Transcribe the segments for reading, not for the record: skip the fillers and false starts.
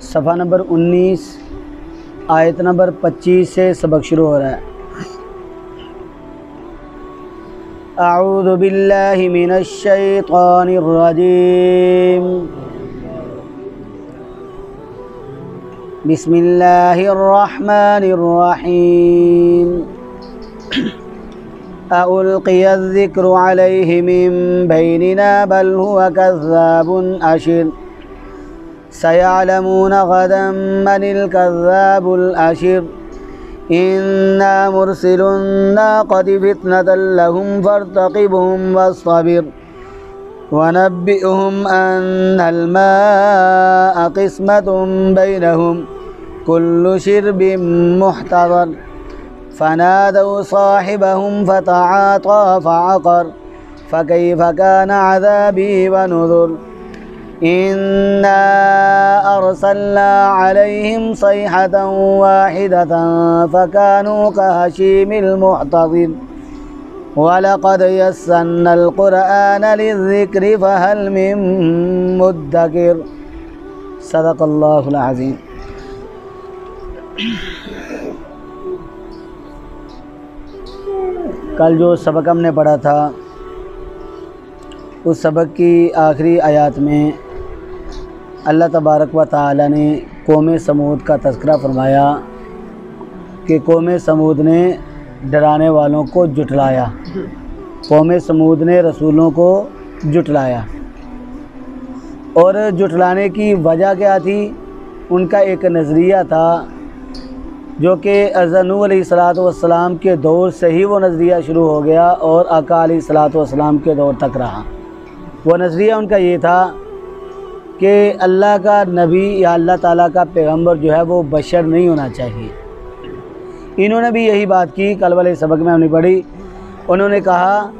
सफ़ा नंबर 19 आयत नंबर 25 से सबक शुरू हो रहा है। अऊज़ु बिल्लाहि मिनश शैतानिर रजीम। बिस्मिल्लाहिर रहमानिर रहीम। अउल्क़ियज़ ज़िक्रु अलैहि मिन बैनिना बल हुवा कज़्ज़ाबुन अशिर। सयअलमून गदन मनिल कज़्ज़ाबुल अशिर। इन्ना मुरसिलुन नाक़ति फ़ितनतन लहुम फ़र्तक़िबहुम वस्ताबिर। वनब्बिउहुम अन्नल माअ क़िस्मतुन बैनहुम कुल्लु शिर्बिन मुहतज़र। फ़नादौ साहिबहुम फ़तआता फ़अक़र। फ़कैफ़ कान अज़ाबी वनुज़ुर। इन्ना अरसलना अलैहिम सैहतन वाहिदतन फ़कानू कहशीमिल मुहतज़िर। वलक़द यस्सरनल क़ुरआन लिज़्ज़िक्रि फ़हल मिन मुद्दकिर। सदक़ल्लाहुल अज़ीम। कल जो सबक हमने पढ़ा था उस सबक की आखिरी आयत में अल्लाह तबारक व तआला ने कौम समूद का तज़किरा फरमाया कि कौम समूद ने डराने वालों को जुटलाया। कौम समूद ने रसूलों को जुटलाया और जुटलाने की वजह क्या थी? उनका एक नज़रिया था जो कि हज़रत नूह अलैहिस्सलातु वस्सलाम के दौर से ही वो नज़रिया शुरू हो गया और आका अलैहिस्सलातु वस्सलाम के दौर तक रहा। वो नज़रिया उनका ये था कि अल्लाह का नबी या अल्लाह ताला का पैगंबर जो है वो बशर नहीं होना चाहिए। इन्होंने भी यही बात की, कल वाले सबक में हमने पढ़ी। उन्होंने कहा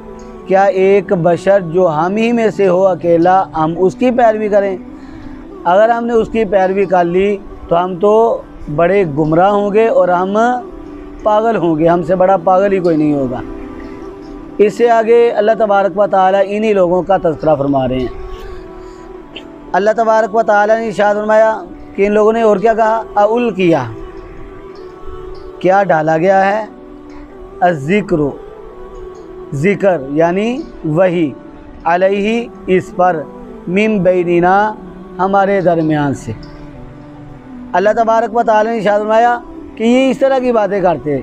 क्या एक बशर जो हम ही में से हो अकेला, हम उसकी पैरवी करें? अगर हमने उसकी पैरवी कर ली तो हम तो बड़े गुमराह होंगे और हम पागल होंगे, हमसे बड़ा पागल ही कोई नहीं होगा। इससे आगे अल्लाह तबारक व तआला इन्हीं लोगों का तज़किरा फरमा रहे हैं। अल्लाह तबारक व तआला ने इरशाद फरमाया कि इन लोगों ने और क्या कहा? अउल किया, क्या डाला गया है? अज़्ज़िक्र, ज़िक्र यानी वही, अलैहि इस पर, मिन बैनिना हमारे दरमियान से। अल्लाह तबारक व तआला ने इरशाद फरमाया कि ये इस तरह की बातें करते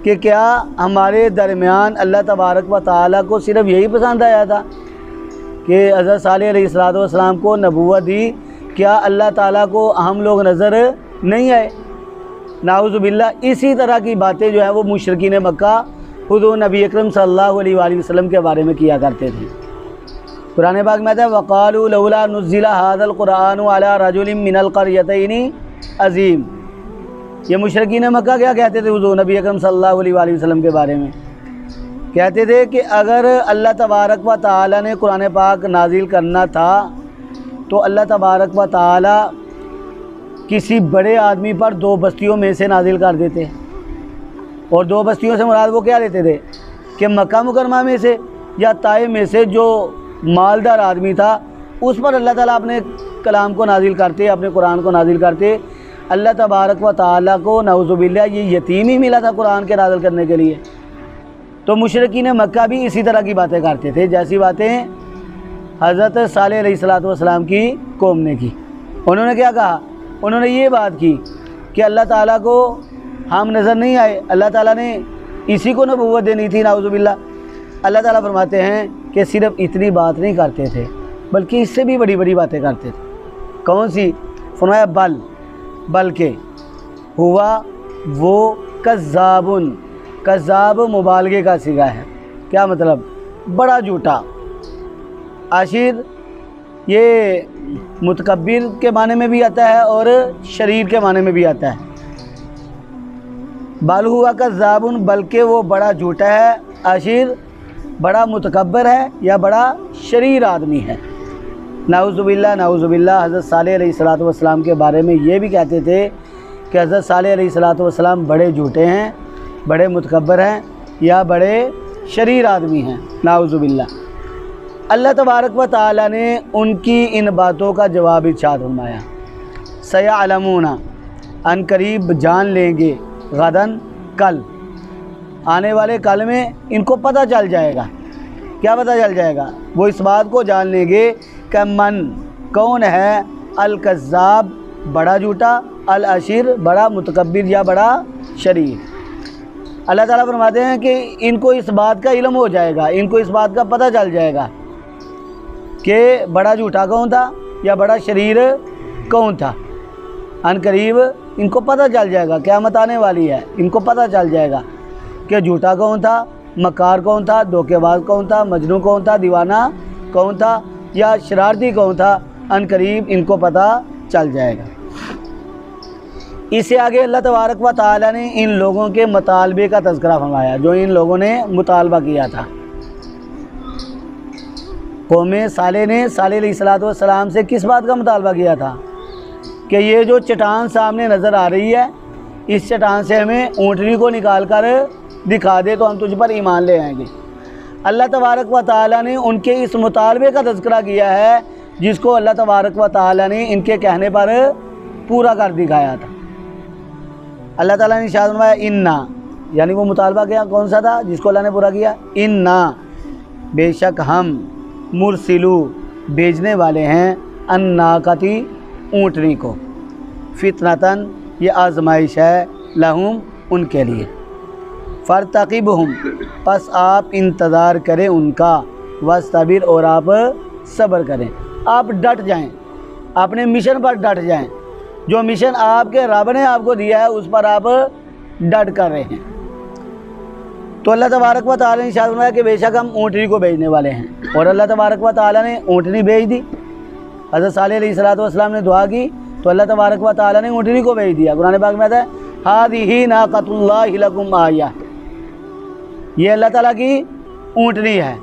कि क्या हमारे दरमियान अल्लाह तबारक व तआला को सिर्फ़ यही पसंद आया था कि हज़रत सालेह अलैहिस्सलातु वस्सलाम को नबूवत दी? क्या अल्लाह ताला को हम लोग नज़र नहीं आए? नाउज़ु बिल्लाह। इसी तरह की बातें जो है वो मुशरिकीन मक्का खुद नबी अकरम सल्लल्लाहु अलैहि वसल्लम के बारे में किया करते थे। कुरान पाक में आता है वक़ालू लौला नुज़्ज़िला हाज़ल क़ुरआनु अला रजुलिन मिनल क़रयतैनि अज़ीम। ये मुशरिकीन मक्का क्या कहते थे हुज़ूर नबी अकरम सल्लल्लाहु अलैहि वसल्लम के बारे में? कहते थे कि अगर अल्लाह तबारक व तआला ने कुरान पाक नाजिल करना था तो अल्लाह तबारक व तआला किसी बड़े आदमी पर दो बस्तियों में से नाजिल कर देते। और दो बस्तियों से मुराद वो क्या लेते थे कि मक्का मुकरमा में से या ताइफ में से जो मालदार आदमी था उस पर अल्लाह ताला अपने कलाम को नाजिल करते, अपने कुरान को नाजिल करते। अल्लाह तबारक व तआला को नऊज़ु बिल्लाह ये यतीम ही मिला था कुरान के नाजिल करने के लिए। तो मुशरिकीन मक्का भी इसी तरह की बातें करते थे जैसी बातें हज़रत सालेह अलैहिस्सलातु वस्सलाम की कौम ने की। उन्होंने क्या कहा? उन्होंने ये बात की कि अल्लाह ताला को हम नज़र नहीं आए, अल्लाह ताला ने इसी को नबूवत देनी थी। नाउज़ु बिल्लाह। अल्लाह ताला फरमाते हैं कि सिर्फ़ इतनी बात नहीं करते थे बल्कि इससे भी बड़ी बड़ी बातें करते थे। कौन सी? फरमाया बल्कि हुआ वो कज़्ज़ाबुन, कज़्ज़ाब मुबालगे का सिगा है। क्या मतलब? बड़ा झूठा। आशिर ये मुतकब्बिर के माने में भी आता है और शरीर के माने में भी आता है। बल हुआ कज़्ज़ाबुन, बल्कि वो बड़ा झूठा है। आशिर बड़ा मुतकब्बर है या बड़ा शरीर आदमी है। नाउज़ु बिल्लाह, नाउज़ु बिल्लाह। हज़रत सालेह अलैहिस्सलातु वस्सलाम के बारे में ये भी कहते थे कि हज़रत सालेह अलैहिस्सलातु वस्सलाम बड़े झूठे हैं, बड़े मुतकब्बर हैं या बड़े शरीर आदमी हैं। नाउज़ु बिल्लाह। अल्लाह तबारक व तआला ने उनकी इन बातों का जवाब इरशाद फरमाया। सयअलमूना अन करीब जान लेंगे, गदन कल, आने वाले कल में इनको पता चल जाएगा। क्या पता चल जाएगा? वो इस बात को जान लेंगे कि मन कौन है, अल कज़्ज़ाब बड़ा झूठा, अल अशीर बड़ा मुतकब्बिर या बड़ा शरीर। अल्लाह ताला फरमाते हैं कि इनको इस बात का इल्म हो जाएगा, इनको इस बात का पता चल जाएगा कि बड़ा झूठा कौन था या बड़ा शरीर कौन था। अन करीब इनको पता चल जाएगा, क़यामत आने वाली है, इनको पता चल जाएगा कि झूठा कौन था, मकार कौन था, धोखेबाज कौन था, मजनू कौन था, दीवाना कौन था या शरारती कौन था। अन करीब इनको पता चल जाएगा। इससे आगे अल्लाह तबारक व तआला ने इन लोगों के मुतालबे का तज़किरा फरमाया, जो इन लोगों ने मुतालबा किया था। कौमे साले ने साले अलैहिस्सलाम से किस बात का मुतालबा किया था कि ये जो चट्टान सामने नज़र आ रही है, इस चट्टान से हमें ऊँटनी को निकाल कर दिखा दे तो हम तुझ पर ईमान ले आएंगे। अल्लाह तबारक व तआला ने उनके इस मुतालबे का तज़किरा किया है, जिसको अल्लाह तबारक व तआला ने इनके कहने पर पूरा कर दिखाया था। अल्लाह ताला ने इरशाद फरमाया इन्ना, यानी वो मुतालबा क्या कौन सा था जिसको अल्लाह ने पूरा किया? इन्ना बेशक हम मुरसिलू भेजने वाले हैं अन्नाकती ऊँटनी को, फितनतन ये आजमाइश है, लहुम उनके लिए, फ़रतक़िबहुम पस आप इंतज़ार करें उनका, वस्तबिर और आप सब्र करें। आप डट जाएं, अपने मिशन पर डट जाएं, जो मिशन आपके रब ने आपको दिया है उस पर आप डट कर रहे हैं। तो अल्लाह तबारक व तआला ने इरशाद फरमाया कि बेशक हम ऊँटनी को भेजने वाले हैं, और अल्लाह तबारक व तआला ने ऊँटनी भेज दी। हज़रत सालेह अलैहिस्सलाम ने दुआ की तो अल्लाह तबारक व तआला ने ऊँटनी को भेज दिया। कुरान पाक में आता है हादिही नाक़तुल्लाहि लकुम आया, ये अल्लाह ताला की ऊँटनी है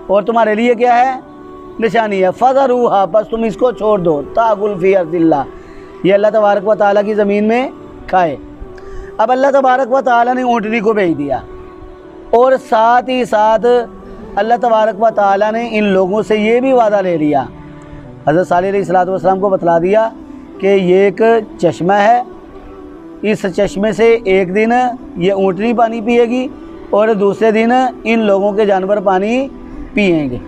और तुम्हारे लिए क्या है? निशानी है। फ़ज़रूहा बस तुम इसको छोड़ दो, ताकुल फ़ी अर्ज़िल्लाह, ये अल्लाह तबारक व तआला की ज़मीन में खाए। अब अल्लाह तबारक व तआला ने ऊँटनी को भेज दिया, और साथ ही साथ अल्लाह तबारक व तआला ने इन लोगों से ये भी वादा ले लिया, हज़रत सालेह अलैहिस्सलाम को बतला दिया कि ये एक चश्मा है, इस चश्मे से एक दिन ये ऊँटनी पानी पिएगी और दूसरे दिन इन लोगों के जानवर पानी पिएंगे।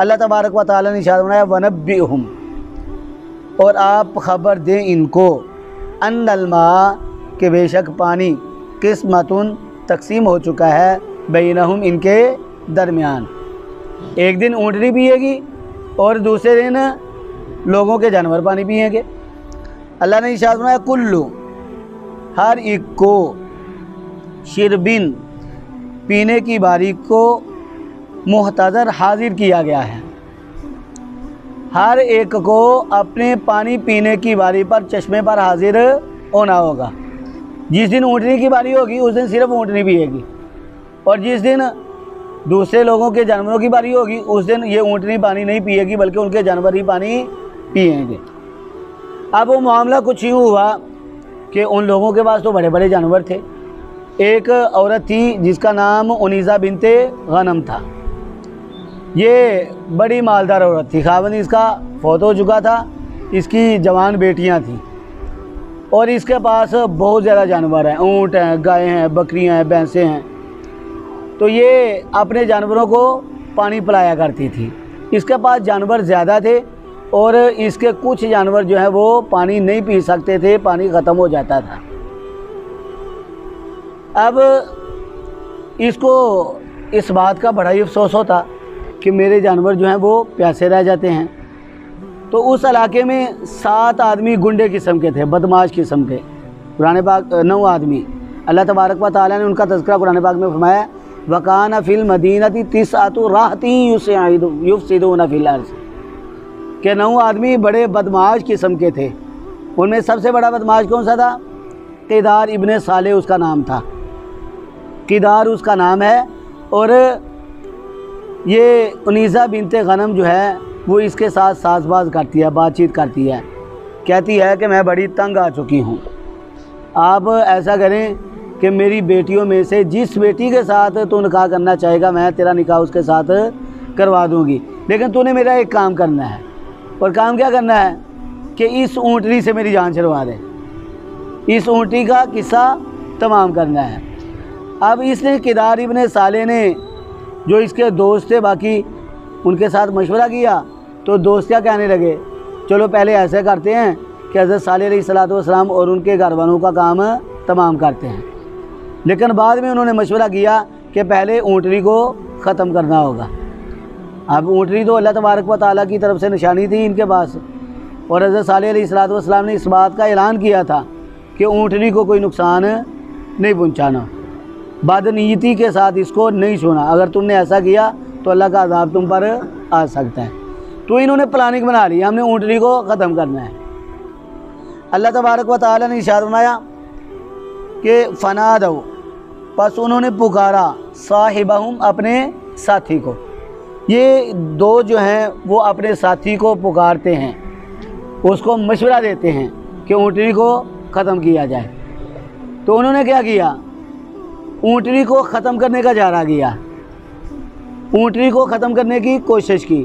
अल्लाह तबारक व तआला ने इरशाद फरमाया वनब्बिहुम, और आप ख़बर दें इनको, अन्नल मा के बेशक पानी, किस्मतुन तकसीम हो चुका है, बैनहुम इनके दरमियान, एक दिन ऊँटनी पिएगी और दूसरे दिन लोगों के जानवर पानी पिएंगे। अल्लाह ने इरशाद फरमाया कुल्लु, हर एक को, शिरबिन पीने की बारी को, मुहतज़र हाजिर किया गया है, हर एक को अपने पानी पीने की बारी पर चश्मे पर हाजिर होना होगा। जिस दिन ऊँटनी की बारी होगी उस दिन सिर्फ ऊँटनी पिएगी, और जिस दिन दूसरे लोगों के जानवरों की बारी होगी उस दिन ये ऊँटनी पानी नहीं पिएगी बल्कि उनके जानवर ही पानी पिएंगे। अब वो मामला कुछ यूँ हुआ कि उन लोगों के पास तो बड़े बड़े जानवर थे। एक औरत थी जिसका नाम उनीज़ा बिनते गनम था। ये बड़ी मालदार औरत थी, खावंद इसका फौत हो चुका था, इसकी जवान बेटियां थीं और इसके पास बहुत ज़्यादा जानवर हैं, ऊँट हैं, गायें हैं, बकरियां हैं, भैंसें हैं। तो ये अपने जानवरों को पानी पिलाया करती थी। इसके पास जानवर ज़्यादा थे और इसके कुछ जानवर जो हैं वो पानी नहीं पी सकते थे, पानी ख़त्म हो जाता था। अब इसको इस बात का बड़ा ही अफसोस होता कि मेरे जानवर जो हैं वो प्यासे रह जाते हैं। तो उस इलाके में 7 आदमी गुंडे किस्म के थे, बदमाश किस्म के, कुरान पाक 9 आदमी। अल्लाह तबारक व तआला ने उनका तज़किरा कुरान पाक में फरमाया वकाना फ़िल मदीनती तिसअतु राहती युफ़सिदूना फ़िल अर्ज़, के 9 आदमी बड़े बदमाश किस्म के थे। उनमें सबसे बड़ा बदमाश कौन सा था? क़िदार इब्ने सालेह उसका नाम था, क़िदार उसका नाम है। और ये उनीज़ा बिनते गनम जो है वो इसके साथ साज़बाज़ करती है, बातचीत करती है, कहती है कि मैं बड़ी तंग आ चुकी हूँ, आप ऐसा करें कि मेरी बेटियों में से जिस बेटी के साथ तू निकाह करना चाहेगा मैं तेरा निकाह उसके साथ करवा दूँगी, लेकिन तूने मेरा एक काम करना है। और काम क्या करना है कि इस ऊँटनी से मेरी जान छुड़वा दे, इस ऊँटनी का किस्सा तमाम करना है। अब इसने किदार इब्ने साले ने, जो इसके दोस्त थे बाकी, उनके साथ मशवरा किया। तो दोस्त क्या कहने लगे, चलो पहले ऐसे करते हैं कि हज़रत सालेह अलैहिस्सलाम और उनके घर वालों का काम तमाम करते हैं। लेकिन बाद में उन्होंने मशवरा किया कि पहले ऊँटनी को ख़त्म करना होगा। अब ऊँटनी तो अल्लाह तबारक व तआला की तरफ से निशानी थी इनके पास, और हज़रत सालेह अलैहिस्सलाम ने इस बात का ऐलान किया था कि ऊँटनी को कोई नुकसान नहीं पहुँचाना, बदनीयती के साथ इसको नहीं छूना, अगर तुमने ऐसा किया तो अल्लाह का अज़ाब तुम पर आ सकता है। तो इन्होंने प्लानिंग बना ली, हमने ऊँटनी को ख़त्म करना है। अल्लाह तबारक व तआला ने इरशाद फरमाया कि फ़नादौ, बस उन्होंने पुकारा, साहिबहुम, अपने साथी को। ये दो जो हैं वो अपने साथी को पुकारते हैं, उसको मशवरा देते हैं कि ऊँटनी को ख़त्म किया जाए। तो उन्होंने क्या किया, ऊँटनी को ख़त्म करने का जारा किया, ऊँटनी को ख़त्म करने की कोशिश की।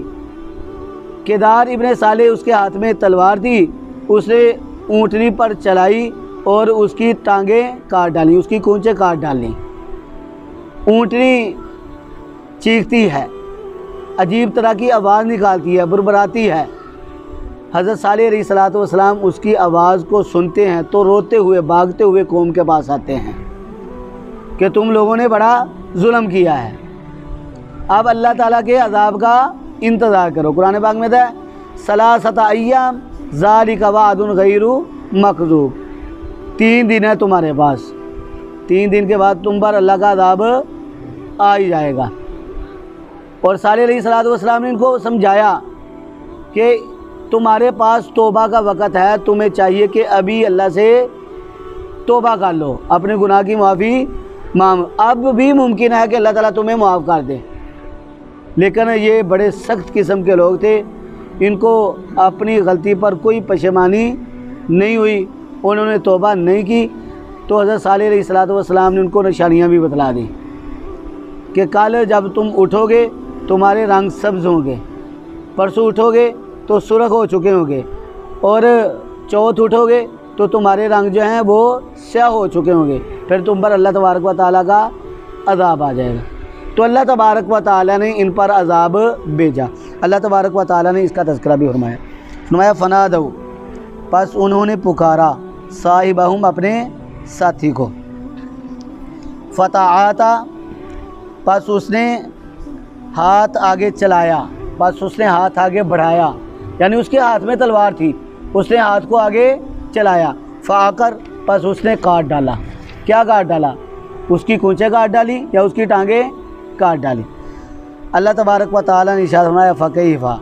किदार इब्ने साले, उसके हाथ में तलवार थी, उसने ऊँटनी पर चलाई और उसकी टांगें काट डाली, उसकी कूंचें काट डाली। ऊँटनी चीखती है, अजीब तरह की आवाज़ निकालती है, बुरबराती है। हज़रत सालेह अलैहिस्सलाम उसकी आवाज़ को सुनते हैं तो रोते हुए भागते हुए कौम के पास आते हैं कि तुम लोगों ने बड़ा जुल्म किया है, अब अल्लाह ताला के अज़ाब का इंतज़ार करो। कुरान पाक में था सलासत अय्याम ज़ालिका वादुन गैरु मकज़ूब, 3 दिन है तुम्हारे पास, 3 दिन के बाद तुम पर अल्लाह का अज़ाब आ ही जाएगा। और सालेह अलैहिस्सलाम ने इनको समझाया कि तुम्हारे पास तौबा का वक़्त है, तुम्हें चाहिए कि अभी अल्लाह से तौबा कर लो, अपने गुनाह की माफ़ी मांग, अब भी मुमकिन है कि अल्लाह ताला तुम्हें माफ़ कर दे। लेकिन ये बड़े सख्त किस्म के लोग थे, इनको अपनी गलती पर कोई पशेमानी नहीं हुई, उन्होंने तौबा नहीं की। तो हज़रत सालेह अलैहिस्सलाम ने उनको निशानियाँ भी बतला दी कि कल जब तुम उठोगे तुम्हारे रंग सब्ज़ होंगे, परसों उठोगे तो सुर्ख हो चुके होंगे, और चौथ उठोगे तो तुम्हारे रंग जो हैं वो स्याह हो चुके होंगे, फिर तुम पर अल्लाह तबारक व तआला का अज़ाब आ जाएगा। तो अल्लाह तबारक व तआला ने इन पर अज़ाब भेजा। अल्लाह तबारक व तआला ने इसका तज़किरा भी फरमाया फ़नादौ, बस उन्होंने पुकारा, साहिबहुम, अपने साथी को, फ़तआता, बस उसने हाथ आगे चलाया, बस उसने हाथ आगे बढ़ाया, यानी उसके हाथ में तलवार थी, उसने हाथ को आगे चलाया। फ़ाकर, बस उसने काट डाला। क्या काट डाला, उसकी कूंचें काट डाली या उसकी टांगें काट डाली। अल्लाह तबारक व तआला ने इरशाद फरमाया फ़कैफ़ा,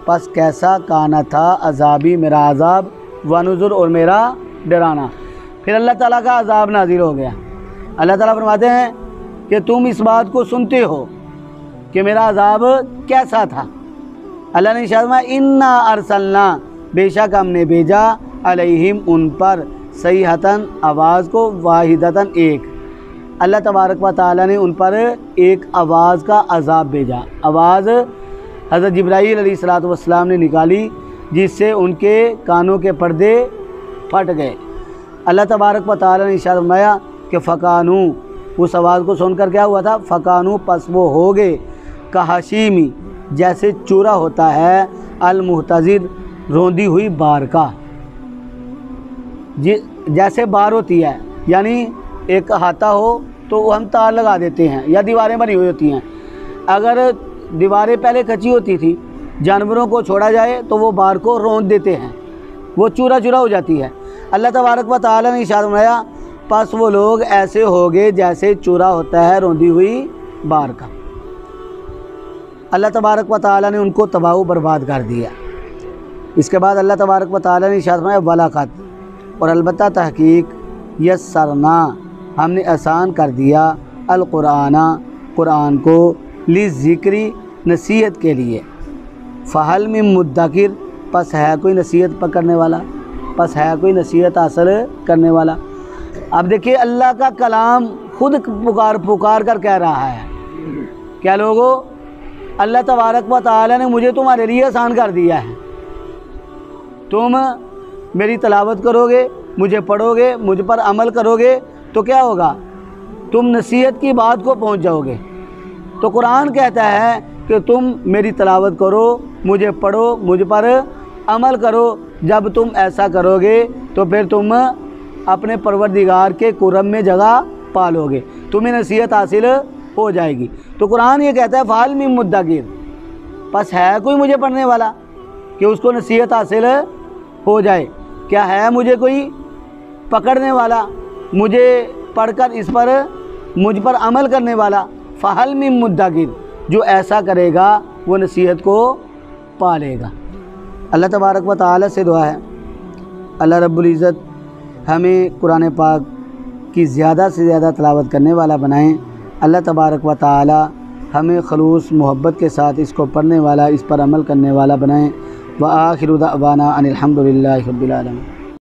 बस कैसा काना था अज़ाबी, मेरा अज़ाब, व नुज़ुर, और मेरा डराना। फिर अल्लाह ताला का अज़ाब नाज़िल हो गया। अल्लाह ताला फरमाते हैं कि तुम इस बात को सुनते हो कि मेरा अज़ाब कैसा था। अल्लाह ने इरशाद फरमाया इन्ना अरसलना, बेशक हमने भेजा, अलैहिम, उन पर, सईहतन, आवाज़ को, वाहिदतन, एक। अल्लाह तबारक व तआला ने उन पर एक आवाज़ का अज़ाब भेजा। आवाज़ हज़रत जिब्राईल अलैहिस्सलाम ने निकाली, जिससे उनके कानों के पर्दे फट गए। अल्लाह तबारक व तआला ने इरशाद फरमाया कि फ़कानू, उस आवाज़ को सुनकर क्या हुआ था, फ़कानू, पस वो हो गए, कहाशीमी, जैसे चूरा होता है, अलमुहतज़िर, रोंदी हुई बार का, जैसे बार होती है, यानी एक हाथा हो तो हम तार लगा देते हैं, या दीवारें बनी हुई होती हैं। अगर दीवारें पहले कच्ची होती थी, जानवरों को छोड़ा जाए तो वो बार को रौंद देते हैं, वो चूरा चूरा हो जाती है। अल्लाह तबारक व तआला ने इरशाद फरमाया, बस वो लोग ऐसे हो गए जैसे चूरा होता है रोंदी हुई बार का। अल्लाह तबारक व तआला ने उनको तबाह बर्बाद कर दिया। इसके बाद अल्लाह तबारक व तआला ने इरशाद फरमाया वलाक़द, और अलबत्ता तहकीक, यस्सरना, हमने आसान कर दिया, अल कुराना, कुरान को, लिज़िक्री, नसीहत के लिए, फ़हल मिन मुद्दकिर, पस है कोई नसीहत पकड़ने वाला, पस है कोई नसीहत हासिल करने वाला। अब देखिए अल्लाह का कलाम खुद पुकार कर कह रहा है, क्या लोगों, अल्लाह तबारक व तआला ने मुझे तुम्हारे लिए आसान कर दिया है, तुम मेरी तलावत करोगे, मुझे पढ़ोगे, मुझ पर अमल करोगे तो क्या होगा, तुम नसीहत की बात को पहुंच जाओगे। तो कुरान कहता है कि तुम मेरी तलावत करो, मुझे पढ़ो, मुझ पर अमल करो। जब तुम ऐसा करोगे तो फिर तुम अपने परवरदिगार के कुरब में जगह पालोगे, तुम्हें नसीहत हासिल हो जाएगी। तो कुरान ये कहता है फ़ाल मिन मुद्दकिर, बस है कोई मुझे पढ़ने वाला कि उसको नसीहत हासिल हो जाए? क्या है मुझे कोई पकड़ने वाला, मुझे पढ़कर इस पर मुझ पर अमल करने वाला? फ़हल मिन मुद्दकिर, जो ऐसा करेगा वो नसीहत को पालेगा। अल्लाह तबारक व तआला से दुआ है अल्लाह रब्बुल इज़्ज़त हमें कुरान पाक की ज़्यादा से ज़्यादा तिलावत करने वाला बनाएं। अल्लाह तबारक व तआला हमें खलूस मोहब्बत के साथ इसको पढ़ने वाला, इस पर अमल करने वाला बनाएं। व आखिरु दअवाना अनिल हम्दुलिल्लाहि रब्बिल आलमीन।